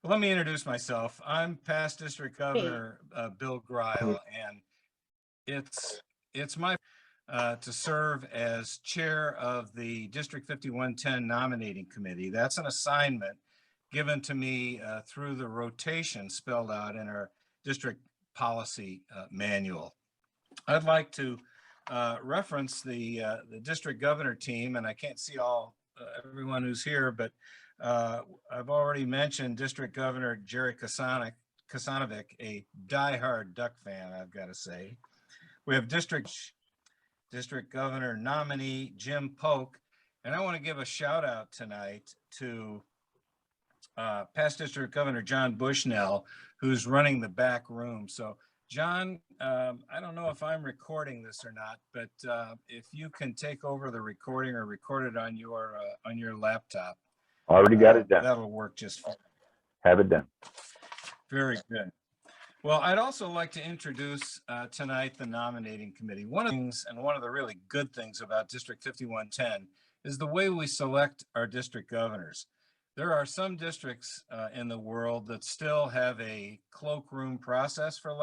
Well, let me introduce myself. I'm past District Hey, Governor Bill Greil, and it's my to serve as chair of the District 5110 nominating committee. That's an assignment given to me through the rotation spelled out in our district policy manual. I'd like to reference the district governor team, and I can't see everyone who's here, but I've already mentioned District Governor Jerry Kasanovic, a diehard Duck fan, I've got to say. We have District Governor nominee Jim Polk, and I want to give a shout out tonight to past District Governor John Bushnell, who's running the back room. So John, I don't know if I'm recording this or not, but if you can take over the recording or record it on your laptop. Already got it done. That'll work just fine. Have it done. Very good. Well, I'd also like to introduce tonight the nominating committee. One of the really good things about District 5110 is the way we select our district governors. There are some districts in the world that still have a cloakroom process for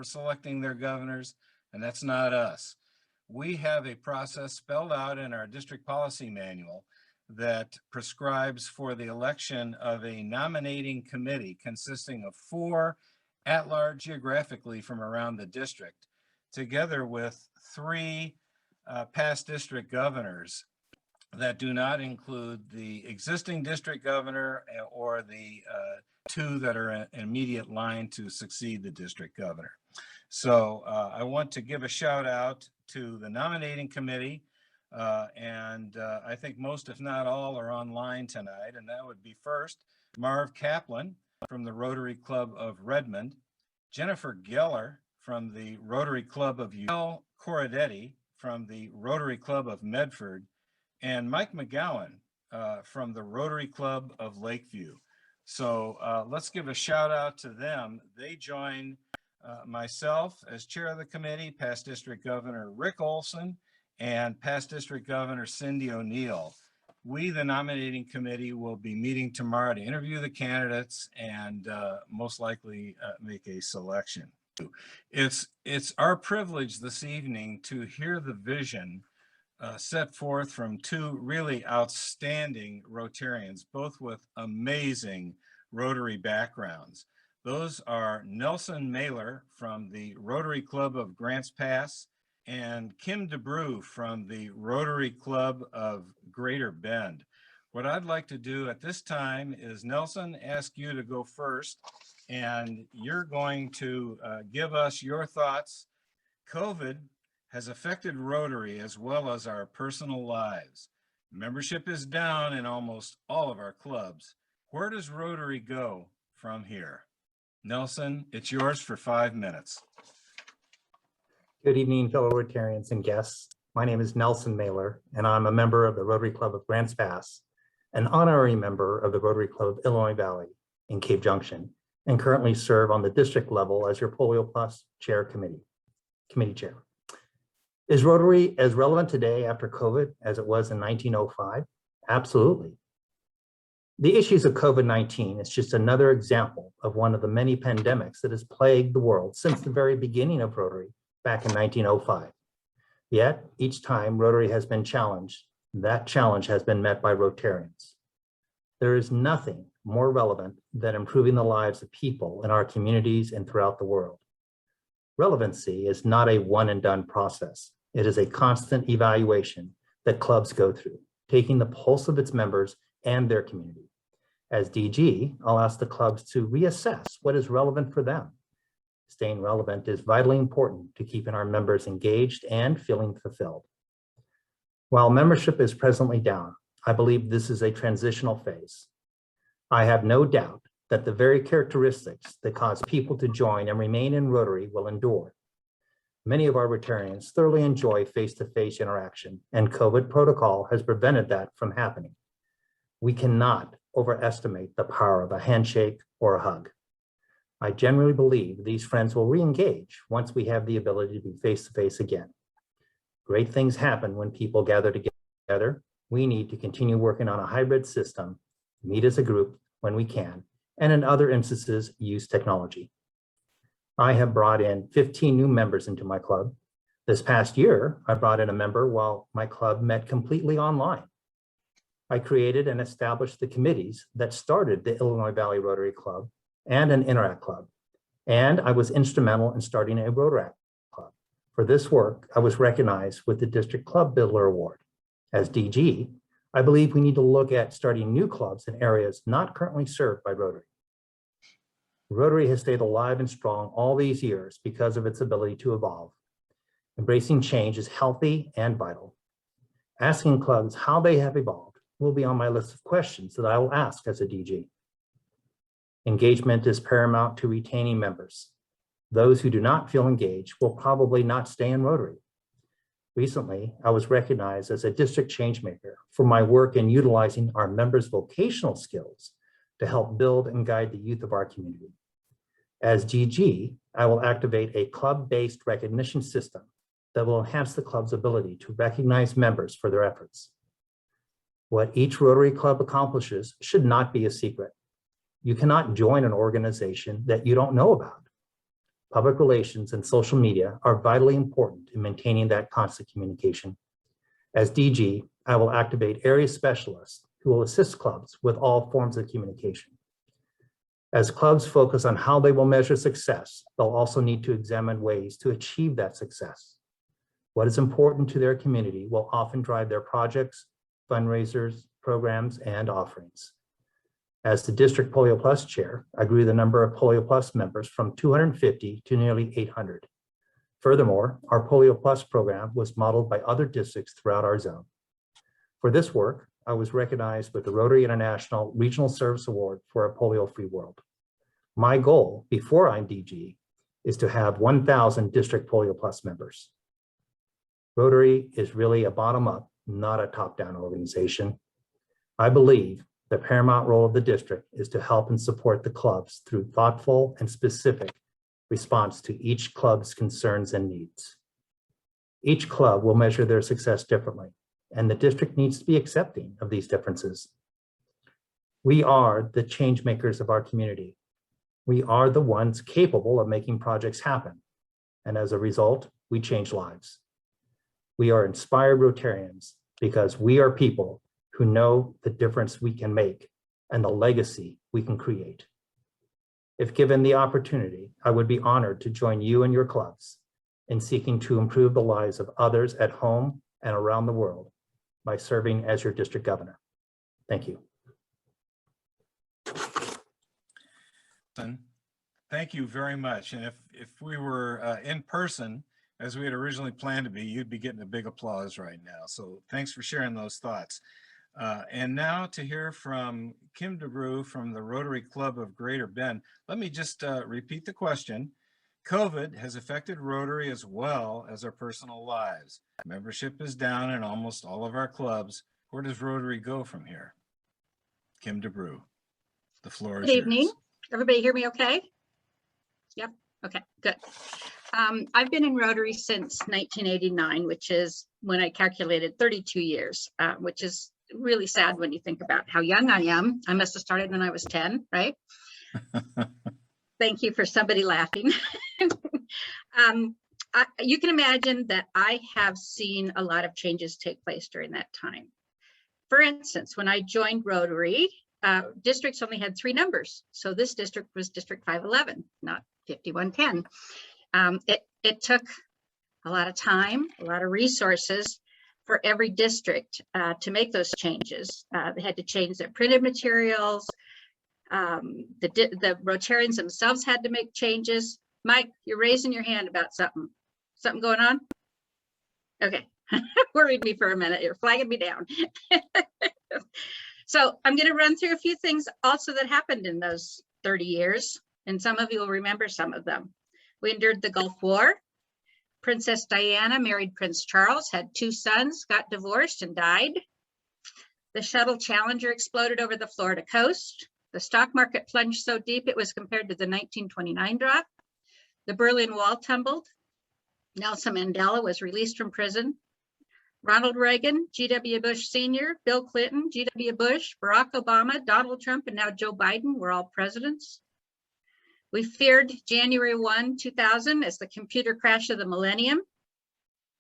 selecting their governors, and that's not us. We have a process spelled out in our district policy manual that prescribes for the election of a nominating committee consisting of 4 at-large geographically from around the district, together with 3 past district governors that do not include the existing district governor or the 2 that are in immediate line to succeed the district governor. So I want to give a shout out to the nominating committee. I think most, if not all, are online tonight, and that would be first Marv Kaplan from the Rotary Club of Redmond, Jennifer Geller from the Rotary Club of Yale, Corradetti from the Rotary Club of Medford, and Mike McGowan from the Rotary Club of Lakeview. So let's give a shout out to them. They join myself as chair of the committee, past District Governor Rick Olson, and past District Governor Cindy O'Neill. We, the nominating committee, will be meeting tomorrow to interview the candidates and most likely make a selection. It's our privilege this evening to hear the vision set forth from 2 really outstanding Rotarians, both with amazing Rotary backgrounds. Those are Nelson Mailer from the Rotary Club of Grants Pass and Kim DeBrew from the Rotary Club of Greater Bend. What I'd like to do at this time is, Nelson, ask you to go first, and you're going to give us your thoughts. COVID has affected Rotary as well as our personal lives. Membership is down in almost all of our clubs. Where does Rotary go from here? Nelson, it's yours for 5 minutes. good evening, fellow Rotarians and guests. My name is Nelson Mailer, and I'm a member of the Rotary Club of Grants Pass, an honorary member of the Rotary Club of Illinois Valley in Cave Junction, and currently serve on the district level as your Polio Plus committee chair. Is Rotary as relevant today after COVID as it was in 1905? Absolutely. The issues of COVID-19 is just another example of one of the many pandemics that has plagued the world since the very beginning of Rotary back in 1905. Yet, each time Rotary has been challenged, that challenge has been met by Rotarians. There is nothing more relevant than improving the lives of people in our communities and throughout the world. Relevancy is not a one and done process. It is a constant evaluation that clubs go through, taking the pulse of its members and their community. As DG, I'll ask the clubs to reassess what is relevant for them. Staying relevant is vitally important to keeping our members engaged and feeling fulfilled. While membership is presently down, I believe this is a transitional phase. I have no doubt that the very characteristics that cause people to join and remain in Rotary will endure. Many of our Rotarians thoroughly enjoy face-to-face interaction, and COVID protocol has prevented that from happening. We cannot overestimate the power of a handshake or a hug. I generally believe these friends will re-engage once we have the ability to be face-to-face again. Great things happen when people gather together. We need to continue working on a hybrid system, meet as a group when we can, and in other instances, use technology. I have brought in 15 new members into my club. This past year, I brought in a member while my club met completely online. I created and established the committees that started the Illinois Valley Rotary Club and an Interact Club. And I was instrumental in starting a Rotaract Club. For this work, I was recognized with the District Club Builder Award. As DG, I believe we need to look at starting new clubs in areas not currently served by Rotary. Rotary has stayed alive and strong all these years because of its ability to evolve. Embracing change is healthy and vital. Asking clubs how they have evolved will be on my list of questions that I will ask as a DG. Engagement is paramount to retaining members. Those who do not feel engaged will probably not stay in Rotary. Recently, I was recognized as a district changemaker for my work in utilizing our members' vocational skills to help build and guide the youth of our community. As DG, I will activate a club-based recognition system that will enhance the club's ability to recognize members for their efforts. What each Rotary Club accomplishes should not be a secret. You cannot join an organization that you don't know about. Public relations and social media are vitally important in maintaining that constant communication. As DG, I will activate area specialists who will assist clubs with all forms of communication. As clubs focus on how they will measure success, they'll also need to examine ways to achieve that success. What is important to their community will often drive their projects, fundraisers, programs, and offerings. As the District Polio Plus Chair, I grew the number of Polio Plus members from 250 to nearly 800. Furthermore, our Polio Plus program was modeled by other districts throughout our zone. For this work, I was recognized with the Rotary International Regional Service Award for a polio-free world. My goal before I'm DG is to have 1,000 District Polio Plus members. Rotary is really a bottom-up, not a top-down organization. I believe the paramount role of the district is to help and support the clubs through thoughtful and specific response to each club's concerns and needs. Each club will measure their success differently, and the district needs to be accepting of these differences. We are the change makers of our community. We are the ones capable of making projects happen, and as a result, we change lives. We are inspired Rotarians because we are people who know the difference we can make and the legacy we can create. If given the opportunity, I would be honored to join you and your clubs in seeking to improve the lives of others at home and around the world by serving as your district governor. Thank you. Thank you very much. And if we were in person, as we had originally planned to be, you'd be getting a big applause right now. So thanks for sharing those thoughts. And now to hear from Kim DeBrew from the Rotary Club of Greater Bend. Let me just repeat the question. COVID has affected Rotary as well as our personal lives. Membership is down in almost all of our clubs. Where does Rotary go from here? Kim DeBrew, the floor is yours. Good evening. Everybody hear me okay? Yep. Okay, good. I've been in Rotary since 1989, which is when I calculated 32 years, which is really sad when you think about how young I am. I must have started when I was 10, right? Thank you for somebody laughing. You can imagine that I have seen a lot of changes take place during that time. For instance, when I joined Rotary, districts only had 3 numbers. So this district was District 511, not 5110. It took a lot of time, a lot of resources for every district to make those changes. They had to change their printed materials. The Rotarians themselves had to make changes. Mike, you're raising your hand about something. Something going on? Okay, worried me for a minute. You're flagging me down. So I'm going to run through a few things also that happened in those 30 years, and some of you will remember some of them. We endured the Gulf War. Princess Diana married Prince Charles, had 2 sons, got divorced, and died. The shuttle Challenger exploded over the Florida coast. The stock market plunged so deep it was compared to the 1929 drop. The Berlin Wall tumbled. Nelson Mandela was released from prison. Ronald Reagan, G.W. Bush Sr., Bill Clinton, G.W. Bush, Barack Obama, Donald Trump, and now Joe Biden were all presidents. We feared January 1, 2000 as the computer crash of the millennium.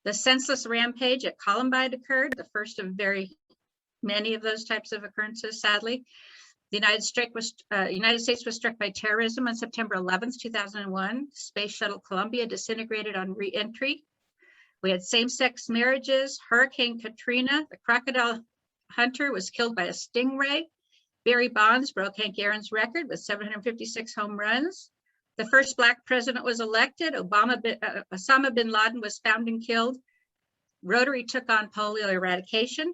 The senseless rampage at Columbine occurred, the first of very many of those types of occurrences, sadly. The United States was struck by terrorism on September 11th, 2001. Space Shuttle Columbia disintegrated on re-entry. We had same-sex marriages, Hurricane Katrina, the crocodile hunter was killed by a stingray. Barry Bonds broke Hank Aaron's record with 756 home runs. The first Black president was elected. Osama bin Laden was found and killed. Rotary took on polio eradication.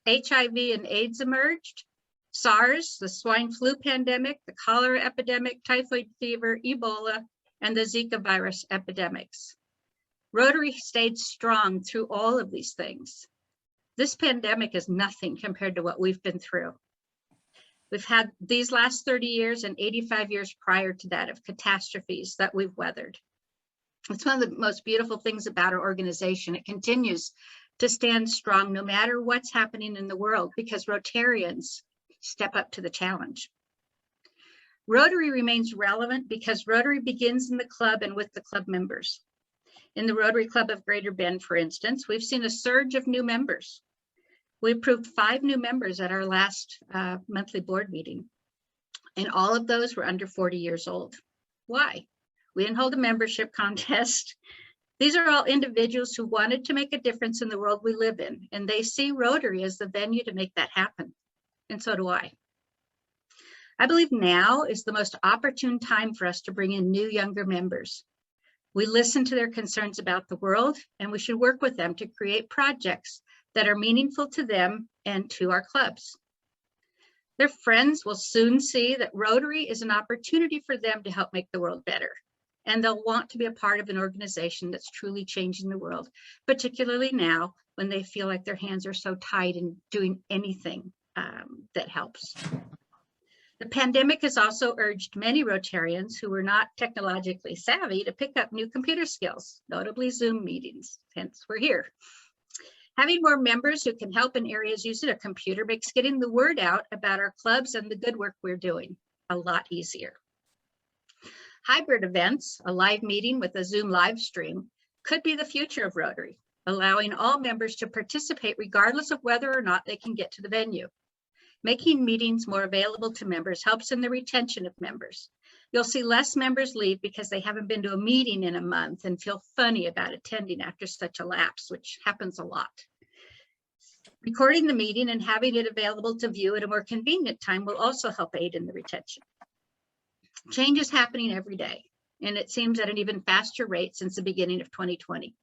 HIV and AIDS emerged. SARS, the swine flu pandemic, the cholera epidemic, typhoid fever, Ebola, and the Zika virus epidemics. Rotary stayed strong through all of these things. This pandemic is nothing compared to what we've been through. We've had these last 30 years and 85 years prior to that of catastrophes that we've weathered. It's one of the most beautiful things about our organization. It continues to stand strong no matter what's happening in the world because Rotarians step up to the challenge. Rotary remains relevant because Rotary begins in the club and with the club members. In the Rotary Club of Greater Bend, for instance, we've seen a surge of new members. We approved 5 new members at our last monthly board meeting, and all of those were under 40 years old. Why? We didn't hold a membership contest. These are all individuals who wanted to make a difference in the world we live in, and they see Rotary as the venue to make that happen. And so do I. I believe now is the most opportune time for us to bring in new, younger members. We listen to their concerns about the world, and we should work with them to create projects that are meaningful to them and to our clubs. Their friends will soon see that Rotary is an opportunity for them to help make the world better. And they'll want to be a part of an organization that's truly changing the world, particularly now when they feel like their hands are so tied in doing anything that helps. The pandemic has also urged many Rotarians who were not technologically savvy to pick up new computer skills, notably Zoom meetings, hence we're here. Having more members who can help in areas using a computer makes getting the word out about our clubs and the good work we're doing a lot easier. Hybrid events, a live meeting with a Zoom live stream, could be the future of Rotary, allowing all members to participate regardless of whether or not they can get to the venue. Making meetings more available to members helps in the retention of members. You'll see less members leave because they haven't been to a meeting in a month and feel funny about attending after such a lapse, which happens a lot. Recording the meeting and having it available to view at a more convenient time will also help aid in the retention. Change is happening every day, and it seems at an even faster rate since the beginning of 2020.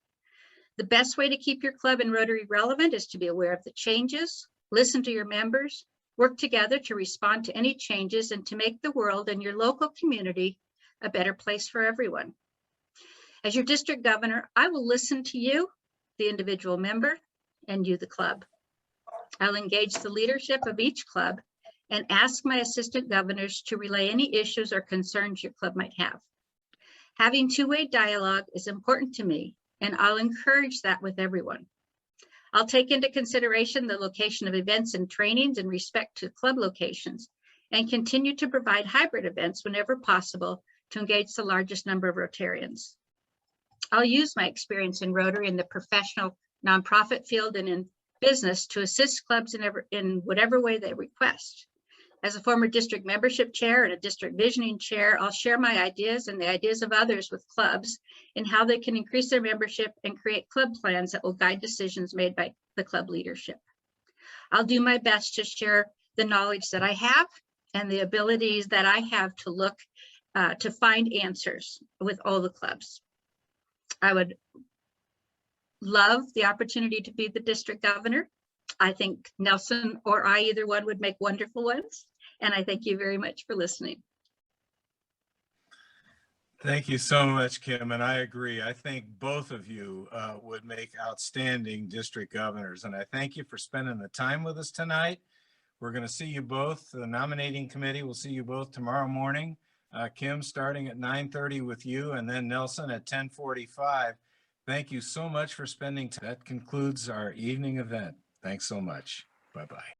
The best way to keep your club and Rotary relevant is to be aware of the changes, listen to your members, work together to respond to any changes and to make the world and your local community a better place for everyone. As your district governor, I will listen to you, the individual member, and you, the club. I'll engage the leadership of each club and ask my assistant governors to relay any issues or concerns your club might have. Having two-way dialogue is important to me, and I'll encourage that with everyone. I'll take into consideration the location of events and trainings in respect to club locations and continue to provide hybrid events whenever possible to engage the largest number of Rotarians. I'll use my experience in Rotary in the professional nonprofit field and in business to assist clubs in whatever way they request. As a former district membership chair and a district visioning chair, I'll share my ideas and the ideas of others with clubs in how they can increase their membership and create club plans that will guide decisions made by the club leadership. I'll do my best to share the knowledge that I have and the abilities that I have to look to find answers with all the clubs. I would love the opportunity to be the district governor. I think Nelson or I, either one, would make wonderful ones. And I thank you very much for listening. Thank you so much, Kim. And I agree. I think both of you would make outstanding district governors. And I thank you for spending the time with us tonight. We're going to see you both. The nominating committee will see you both tomorrow morning. Kim starting at 9:30 with you, and then Nelson at 10:45. Thank you so much for spending. That concludes our evening event. Thanks so much. Bye-bye.